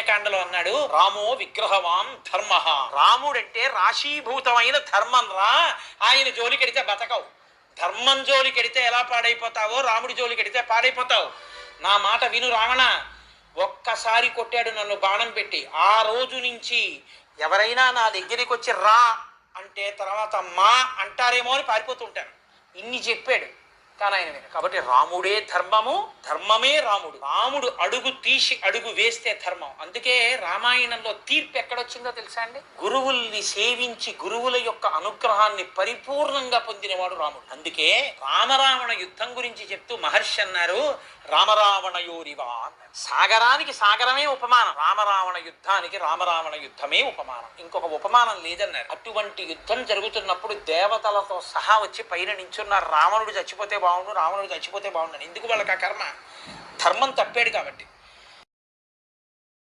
కాండలో అన్నాడు, రామో విగ్రహవాన్ ధర్మ. రాముడంటే రాశీభూతమైన ధర్మం రా. ఆయన జోలికెడితే బతకవు. ధర్మం జోలికెడితే ఎలా పాడైపోతావో రాముడి జోలికెడితే పాడైపోతావు. నా మాట విను రావణ. ఒక్కసారి కొట్టాడు నన్ను బాణం పెట్టి. ఆ రోజు నుంచి ఎవరైనా నా దగ్గరికి వచ్చి రా అంటే తర్వాత మా అంటారేమో అని పారిపోతుంటాను. ఇన్ని చెప్పాడు కానీ ఆయన విన. కాబట్టి రాముడే ధర్మము, ధర్మమే రాముడు. రాముడు అడుగు తీసి అడుగు వేస్తే ధర్మం. అందుకే రామాయణంలో తీర్పు ఎక్కడొచ్చిందో తెలుసా అండి? గురువుల్ని సేవించి గురువుల యొక్క అనుగ్రహాన్ని పరిపూర్ణంగా పొందినవాడు రాముడు. అందుకే రామరావణ యుద్ధం గురించి చెప్తూ మహర్షి అన్నారు, రామరావణయోరివా అన్నారు. సాగరానికి సాగరమే ఉపమానం, రామరావణ యుద్ధానికి రామరావణ యుద్ధమే ఉపమానం. ఇంకొక ఉపమానం లేదన్నారు. అటువంటి యుద్ధం జరుగుతున్నప్పుడు దేవతలతో సహా వచ్చి పైన నించున్నారు. రావణుడు చచ్చిపోతే బాగుండు, రావణుడు చచ్చిపోతే బాగుండు. ఎందుకు వాళ్ళకి ఆ కర్మ? ధర్మం తప్పాడు కాబట్టి.